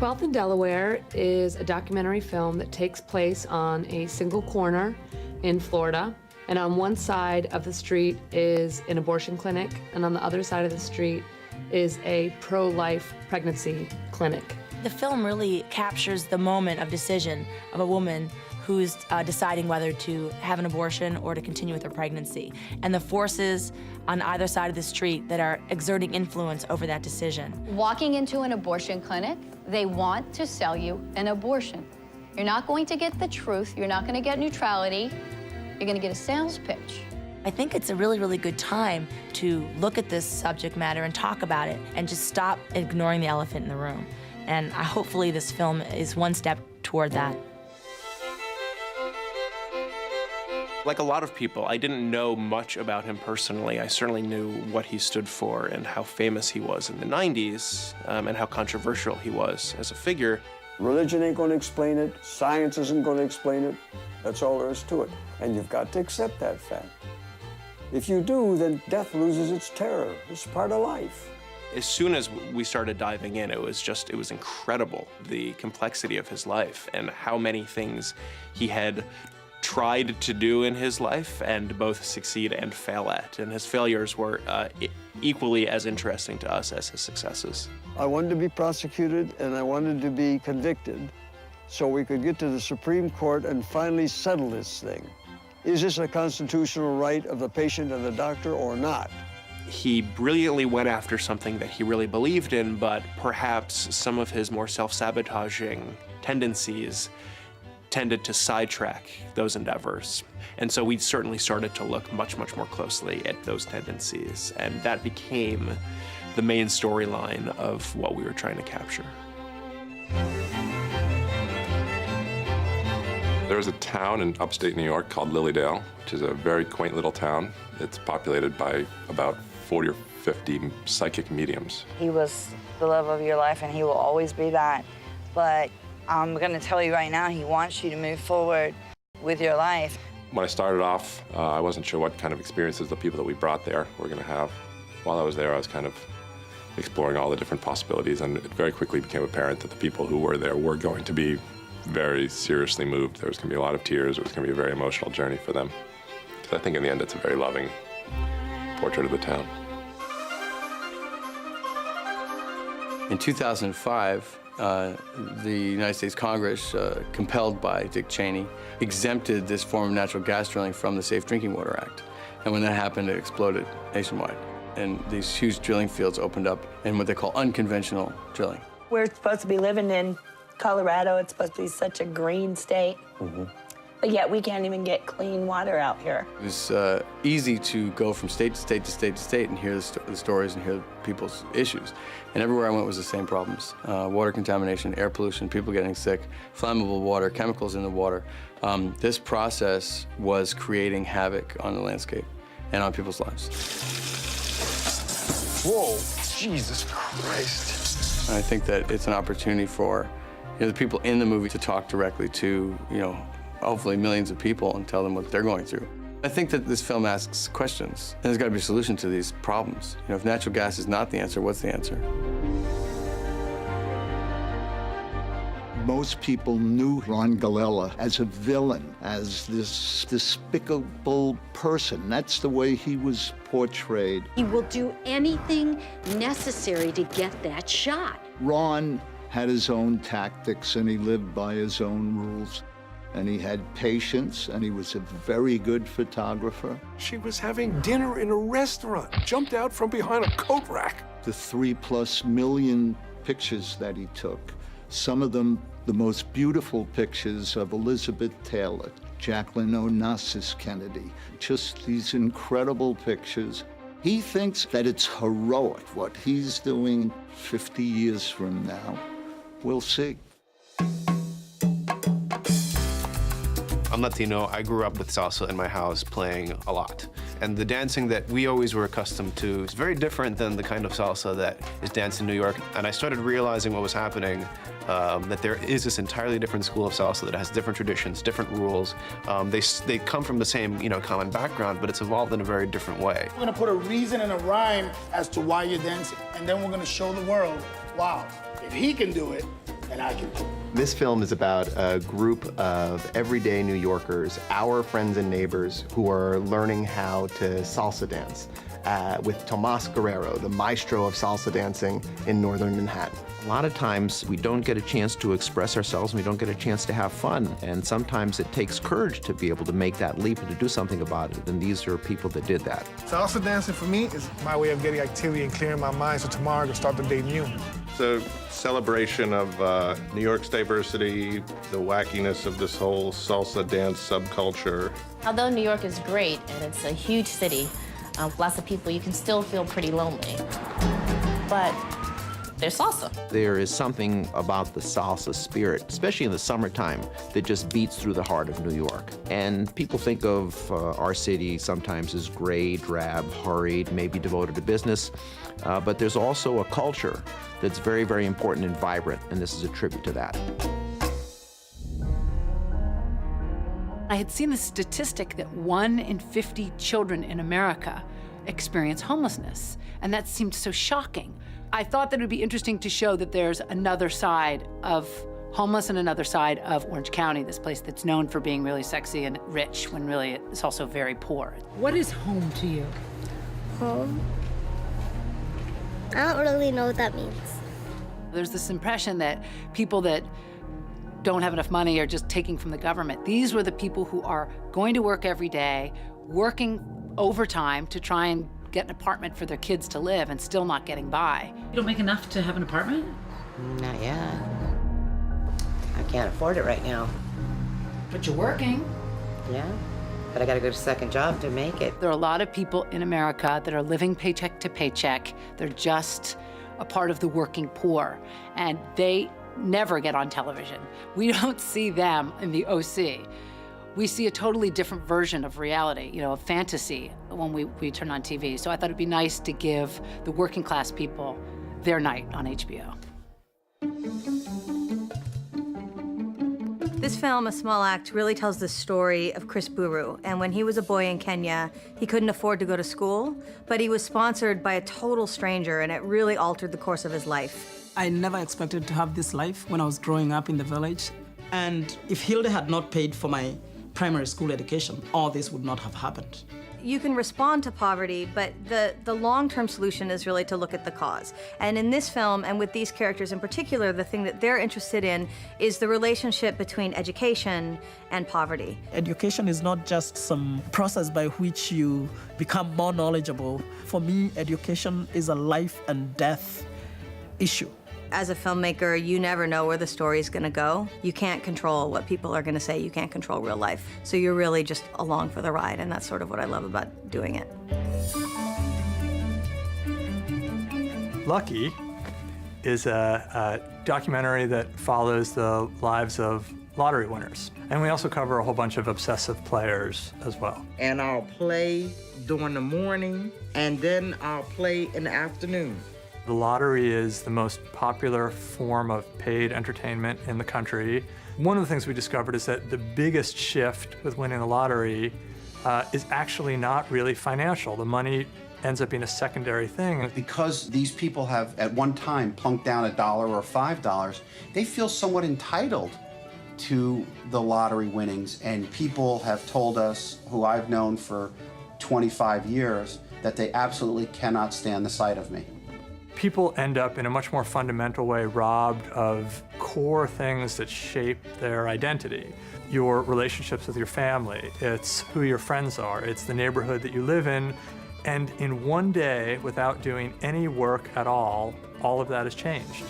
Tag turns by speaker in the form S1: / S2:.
S1: 12th in Delaware is a documentary film that takes place on a single corner in Florida. And on one side of the street is an abortion clinic, and on the other side of the street is a pro-life pregnancy clinic.
S2: The film really captures the moment of decision of a woman who's deciding whether to have an abortion or to continue with her pregnancy, and the forces on either side of the street that are exerting influence over that decision.
S3: Walking into an abortion clinic, they want to sell you an abortion. You're not going to get the truth, you're not going to get neutrality, you're going to get a sales pitch.
S2: I think it's a really, really good time to look at this subject matter and talk about it and just stop ignoring the elephant in the room. And hopefully this film is one step toward that.
S4: Like a lot of people, I didn't know much about him personally. I certainly knew what he stood for and how famous he was in the 90s, and how controversial he was as a figure.
S5: Religion ain't going to explain it. Science isn't going to explain it. That's all there is to it. And you've got to accept that fact. If you do, then death loses its terror. It's part of life.
S4: As soon as we started diving in, it was incredible, the complexity of his life and how many things he had tried to do in his life and both succeed and fail at. And his failures were equally as interesting to us as his successes.
S5: I wanted to be prosecuted and I wanted to be convicted so we could get to the Supreme Court and finally settle this thing. Is this a constitutional right of the patient and the doctor or not?
S4: He brilliantly went after something that he really believed in, but perhaps some of his more self-sabotaging tendencies tended to sidetrack those endeavors. And so we certainly started to look much, much more closely at those tendencies, and that became the main storyline of what we were trying to capture.
S6: There's a town in upstate New York called Lilydale, which is a very quaint little town. It's populated by about 40 or 50 psychic mediums.
S7: He was the love of your life, and he will always be that. But I'm going to tell you right now, he wants you to move forward with your life.
S6: When I started off, I wasn't sure what kind of experiences the people that we brought there were going to have. While I was there, I was kind of exploring all the different possibilities, and it very quickly became apparent that the people who were there were going to be very seriously moved. There was going to be a lot of tears. It was going to be a very emotional journey for them. Because I think in the end, it's a very loving portrait of the town.
S8: In 2005, the United States Congress, compelled by Dick Cheney, exempted this form of natural gas drilling from the Safe Drinking Water Act. And when that happened, it exploded nationwide. And these huge drilling fields opened up in what they call unconventional drilling.
S9: We're supposed to be living in Colorado. It's supposed to be such a green state. But yet we can't even get clean water out here.
S8: It was easy to go from state to state to state to state and hear the stories and hear people's issues. And everywhere I went was the same problems. Water contamination, air pollution, people getting sick, flammable water, chemicals in the water. This process was creating havoc on the landscape and on people's lives.
S10: Whoa, Jesus Christ.
S8: And I think that it's an opportunity for the people in the movie to talk directly to, hopefully millions of people and tell them what they're going through. I think that this film asks questions, and there's got to be a solution to these problems. If natural gas is not the answer, what's the answer?
S11: Most people knew Ron Galella as a villain, as this despicable person. That's the way he was portrayed.
S12: He will do anything necessary to get that shot.
S11: Ron had his own tactics, and he lived by his own rules. And he had patience, and he was a very good photographer.
S10: She was having dinner in a restaurant, jumped out from behind a coat rack.
S11: The 3+ million pictures that he took, some of them the most beautiful pictures of Elizabeth Taylor, Jacqueline Onassis Kennedy, just these incredible pictures. He thinks that it's heroic what he's doing 50 years from now. We'll see.
S13: I'm Latino. I grew up with salsa in my house playing a lot. And the dancing that we always were accustomed to is very different than the kind of salsa that is danced in New York. And I started realizing what was happening, that there is this entirely different school of salsa that has different traditions, different rules. They come from the same, common background, but it's evolved in a very different way.
S14: We're gonna put a reason and a rhyme as to why you're dancing. And then we're gonna show the world, wow, if he can do it, and I can do it.
S13: This film is about a group of everyday New Yorkers, our friends and neighbors, who are learning how to salsa dance with Tomas Guerrero, the maestro of salsa dancing in northern Manhattan.
S15: A lot of times we don't get a chance to express ourselves and we don't get a chance to have fun. And sometimes it takes courage to be able to make that leap and to do something about it. And these are people that did that.
S16: Salsa dancing for me is my way of getting activity and clearing my mind so tomorrow I can start the day new.
S17: It's a celebration of New York's diversity, the wackiness of this whole salsa dance subculture.
S18: Although New York is great and it's a huge city, lots of people, you can still feel pretty lonely. But there's salsa.
S15: There is something about the salsa spirit, especially in the summertime, that just beats through the heart of New York. And people think of our city sometimes as gray, drab, hurried, maybe devoted to business. But there's also a culture that's very, very important and vibrant, and this is a tribute to that.
S19: I had seen the statistic that 1 in 50 children in America experience homelessness, and that seemed so shocking. I thought that it would be interesting to show that there's another side of homeless and another side of Orange County, this place that's known for being really sexy and rich when really it's also very poor.
S20: What is home to you?
S21: Home? I don't really know what that means.
S19: There's this impression that people that don't have enough money are just taking from the government. These were the people who are going to work every day, working overtime to try and get an apartment for their kids to live and still not getting by.
S20: You don't make enough to have an apartment?
S22: Not yet. I can't afford it right now.
S19: But you're working.
S22: Yeah, but I gotta go to a second job to make it.
S19: There are a lot of people in America that are living paycheck to paycheck. They're just a part of the working poor, and they never get on television. We don't see them in the OC. We see a totally different version of reality, you know, of fantasy when we turn on TV. So I thought it'd be nice to give the working class people their night on HBO.
S23: This film, A Small Act, really tells the story of Chris Buru. And when he was a boy in Kenya, he couldn't afford to go to school, but he was sponsored by a total stranger, and it really altered the course of his life.
S24: I never expected to have this life when I was growing up in the village. And if Hilda had not paid for my primary school education, all this would not have happened.
S23: You can respond to poverty, but the long-term solution is really to look at the cause. And in this film, and with these characters in particular, the thing that they're interested in is the relationship between education and poverty.
S24: Education is not just some process by which you become more knowledgeable. For me, education is a life and death issue.
S23: As a filmmaker, you never know where the story's gonna go. You can't control what people are gonna say. You can't control real life. So you're really just along for the ride, and that's sort of what I love about doing it.
S25: Lucky is a documentary that follows the lives of lottery winners. And we also cover a whole bunch of obsessive players as well.
S26: And I'll play during the morning, and then I'll play in the afternoon.
S25: The lottery is the most popular form of paid entertainment in the country. One of the things we discovered is that the biggest shift with winning the lottery is actually not really financial. The money ends up being a secondary thing.
S27: Because these people have at one time plunked down $1 or $5, they feel somewhat entitled to the lottery winnings. And people have told us, who I've known for 25 years, that they absolutely cannot stand the sight of me.
S25: People end up in a much more fundamental way robbed of core things that shape their identity. Your relationships with your family, it's who your friends are, it's the neighborhood that you live in, and in one day, without doing any work at all of that has changed.